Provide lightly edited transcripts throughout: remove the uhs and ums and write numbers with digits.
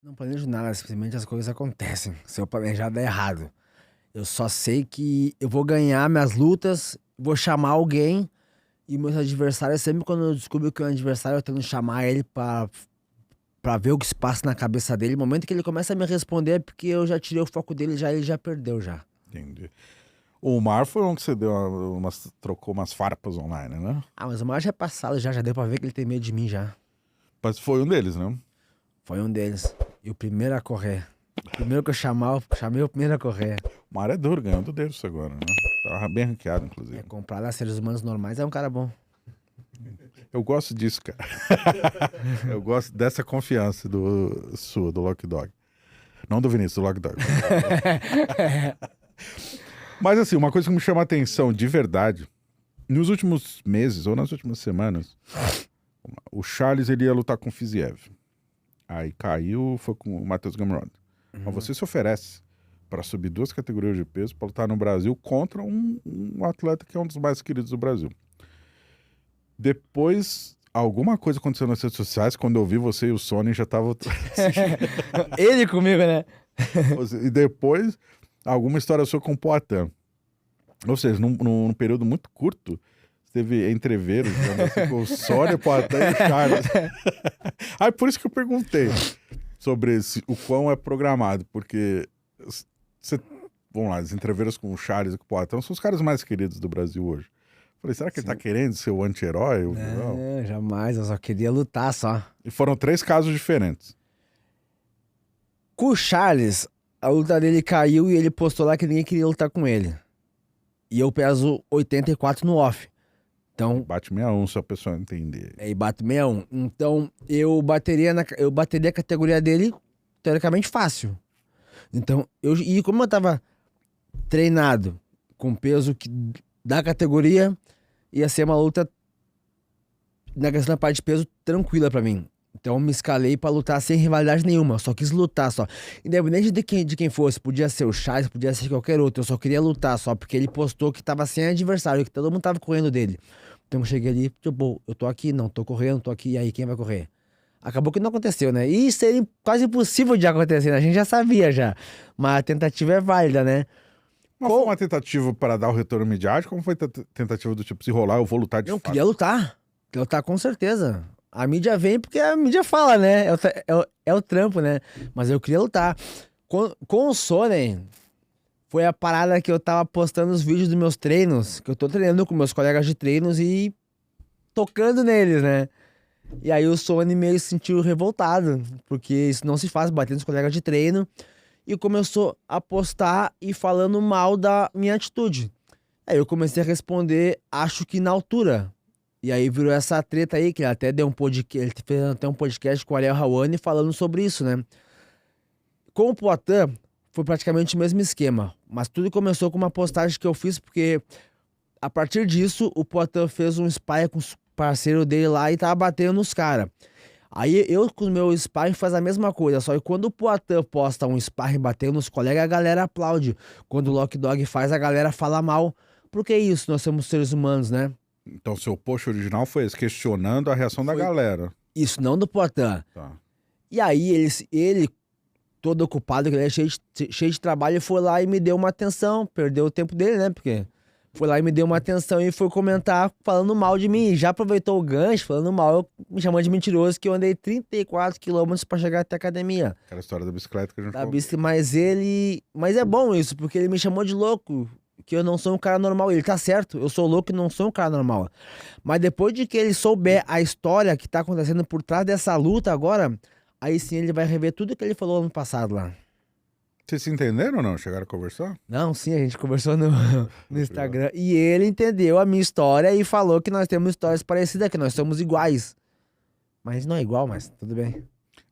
Não planejo nada, simplesmente as coisas acontecem. Se eu planejar, dá errado. Eu só sei que eu vou ganhar minhas lutas, vou chamar alguém, e meus adversários, sempre quando eu descubro que é um adversário, eu tento chamar ele pra ver o que se passa na cabeça dele. No momento que ele começa a me responder, é porque eu já tirei o foco dele, já ele já perdeu já. Entendi. O Mar foi um que você deu trocou umas farpas online, né? Ah, mas o Mar já é passado, já deu pra ver que ele tem medo de mim já. Mas foi um deles, né? Foi um deles. E o primeiro a correr. O primeiro que eu chamei o primeiro a correr. O Mar é duro, ganhou do Davis agora, né? Tava bem ranqueado, inclusive. É, comprar a seres humanos normais é um cara bom. Eu gosto disso, cara. Eu gosto dessa confiança do Lock Dog. Não do Vinícius, do Lock Dog. Mas assim, uma coisa que me chama a atenção de verdade, nos últimos meses ou nas últimas semanas, o Charles ele ia lutar com o Fiziev. Aí caiu, foi com o Matheus Gamrot. Mas você se oferece para subir 2 categorias de peso para lutar no Brasil contra um atleta que é um dos mais queridos do Brasil. Depois, alguma coisa aconteceu nas redes sociais, quando eu vi você e o Sony já estavam... Ele comigo, né? E depois, alguma história sua com o Poatan. Ou seja, num período muito curto, teve entreveros assim, com o Sony, o Poatan e o Charles. Aí por isso que eu perguntei sobre o quão é programado, porque vamos lá, as entreveras com o Charles e com o Poatan são os caras mais queridos do Brasil hoje. Falei, será que ele tá querendo ser o anti-herói? Não, jamais, eu só queria lutar só. E foram 3 casos diferentes. Com o Charles, a luta dele caiu e ele postou lá que ninguém queria lutar com ele. E eu peso 84 no off. Então, Bate 61, se a pessoa entender. e bato 61. Então, eu bateria a categoria dele, teoricamente, fácil. Então, e como eu tava treinado com peso da categoria, ia ser uma luta na questão da parte de peso tranquila pra mim. Então eu me escalei pra lutar sem rivalidade nenhuma, só quis lutar só. Independente de quem fosse, podia ser o Charles, podia ser qualquer outro, eu só queria lutar só, porque ele postou que tava sem adversário, que todo mundo tava correndo dele. Então eu cheguei ali, tipo, eu tô aqui, não, tô correndo, tô aqui, e aí quem vai correr? Acabou que não aconteceu, né? E seria quase impossível de acontecer, né? A gente já sabia já, mas a tentativa é válida, né? Mas foi uma tentativa para dar o retorno midiático? Como foi tentativa do tipo, se rolar, eu vou lutar de Eu fato? queria lutar. Queria lutar com certeza. A mídia vem porque a mídia fala, né? É o trampo, né? Mas eu queria lutar. Com o Sonnen, foi a parada que eu tava postando os vídeos dos meus treinos, que eu tô treinando com meus colegas de treinos e tocando neles, né? E aí o Sonnen meio se sentiu revoltado, porque isso não se faz, batendo nos colegas de treino, e começou a postar e falando mal da minha atitude. Aí eu comecei a responder, acho que na altura. E aí virou essa treta aí, que ele até deu um podcast, ele fez até um podcast com o Ariel Hawani falando sobre isso, né? Com o Poatan, foi praticamente o mesmo esquema. Mas tudo começou com uma postagem que eu fiz, porque a partir disso, o Poatan fez um spy com os parceiros dele lá e tava batendo nos caras. Aí eu com o meu sparring faz a mesma coisa, só que quando o Poatan posta um sparring batendo nos colegas, a galera aplaude. Quando o Lock Dog faz, a galera fala mal. Por que isso? Nós somos seres humanos, né? Então seu post original foi esse, questionando a reação da galera. Isso, não do Poatan. Tá. E aí ele todo ocupado, que ele é cheio de trabalho, ele foi lá e me deu uma atenção, perdeu o tempo dele, né? Porque foi lá e me deu uma atenção e foi comentar falando mal de mim. Já aproveitou o gancho, falando mal, me chamando de mentiroso, que eu andei 34 quilômetros pra chegar até a academia. Aquela história da bicicleta que a gente Da falou. Mas é bom isso, porque ele me chamou de louco, que eu não sou um cara normal. Ele tá certo, eu sou louco e não sou um cara normal. Mas depois de que ele souber a história que tá acontecendo por trás dessa luta agora, aí sim ele vai rever tudo que ele falou ano passado lá. Vocês se entenderam ou não? Chegaram a conversar? Não, sim, a gente conversou no Instagram. E ele entendeu a minha história e falou que nós temos histórias parecidas, que nós somos iguais. Mas não é igual, mas tudo bem.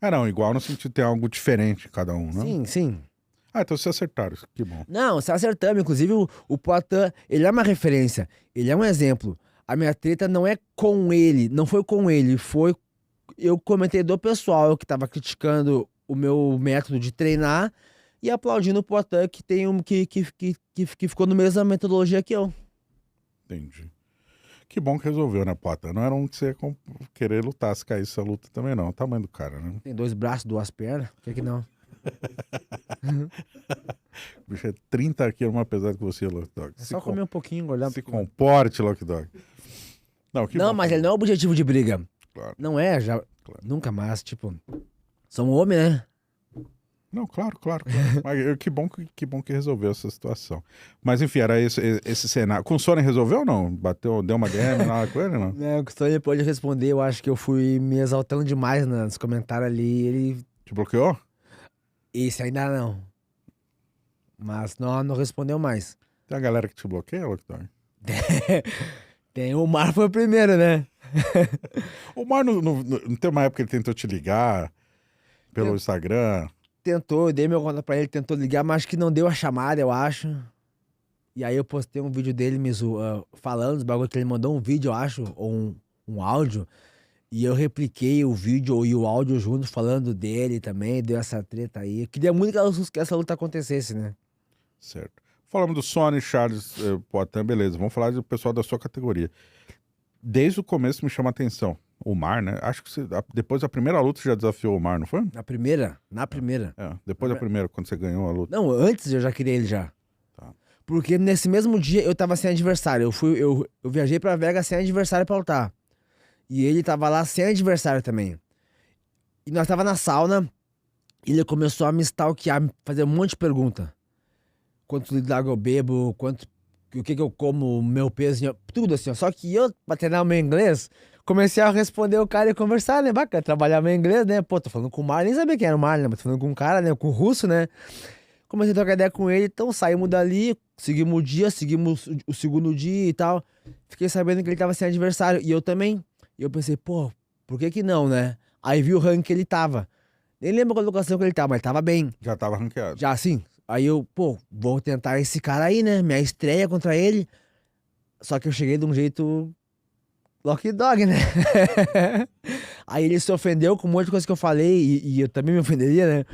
Não, igual no sentido de ter algo diferente cada um, né? Sim, sim. Então vocês acertaram, que bom. Não, se acertamos. Inclusive, o Poatan, ele é uma referência. Ele é um exemplo. A minha treta não é com ele, não foi com ele, foi... Eu comentei do pessoal que tava criticando o meu método de treinar e aplaudindo o Poatan que tem que ficou no mesmo metodologia que eu. Entendi. Que bom que resolveu, né, Poatan? Não era um que você ia querer lutar se caísse a luta também, não. O tamanho do cara, né? Tem 2 braços, 2 pernas, por que não? O bicho é 30 quilos mais pesado que você, Lock Dog. É só comer um pouquinho, engordar. Se comporte, Lock Dog. Não, que Não, bom, mas cara. ele não é objetivo de briga. Claro. Não é, já. Claro. Nunca mais, tipo. Somos homem, né? Não, claro. Mas que bom que resolveu essa situação. Mas enfim, era esse cenário. Com o Sony resolveu ou não? Bateu, deu uma DM lá com ele, não? Não, o Sony pode responder. Eu acho que eu fui me exaltando demais nos comentários ali. Ele. Te bloqueou? Esse ainda não. Mas não respondeu mais. Tem a galera que te bloqueia, Lock Dog? Tem o Mar foi o primeiro, né? O Mar não tem uma época que ele tentou te ligar pelo Instagram. Tentou, eu dei meu conta pra ele, tentou ligar, mas acho que não deu a chamada, eu acho. E aí eu postei um vídeo dele falando os bagulho que ele mandou um vídeo, eu acho, ou um áudio. E eu repliquei o vídeo e o áudio junto, falando dele também, deu essa treta aí. Eu queria muito que essa luta acontecesse, né? Certo. Falamos do Sony, Charles, Poatan, beleza. Vamos falar do pessoal da sua categoria. Desde o começo me chama a atenção. O Mar, né? Acho que depois da primeira luta você já desafiou o Mar, não foi? Na primeira. É, depois da primeira, quando você ganhou a luta. Não, antes eu já queria ele já. Tá. Porque nesse mesmo dia eu tava sem adversário. Eu viajei pra Vegas sem adversário pra lutar. E ele tava lá sem adversário também. E nós tava na sauna. E ele começou a me stalkear, me fazer um monte de pergunta. Quanto litro d'água eu bebo, o que eu como, meu peso, tudo assim, ó. Só que eu, pra treinar o meu inglês, comecei a responder o cara e conversar, né? Bacana, trabalhar meu inglês, né? Pô, tô falando com o Mar, nem sabia quem era o Mar, né? Mas tô falando com um cara, né? Com o russo, né? Comecei a trocar ideia com ele, então saímos dali, seguimos o dia, seguimos o segundo dia e tal. Fiquei sabendo que ele tava sem adversário, e eu também. E eu pensei, pô, por que não, né? Aí vi o ranking que ele tava. Nem lembro a colocação que ele tava, mas ele tava bem. Já tava ranqueado. Já assim. Aí eu, pô, vou tentar esse cara aí, né? Minha estreia contra ele. Só que eu cheguei de um jeito Lock Dog, né? Aí ele se ofendeu com um monte de coisa que eu falei, e eu também me ofenderia, né?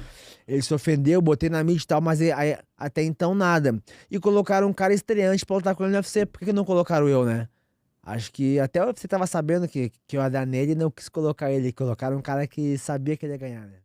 Ele se ofendeu, botei na mídia e tal, mas aí, até então nada. E colocaram um cara estreante pra lutar com ele no UFC. Por que não colocaram eu, né? Acho que até você tava sabendo que eu ia dar nele e não quis colocar ele. Colocaram um cara que sabia que ele ia ganhar, né?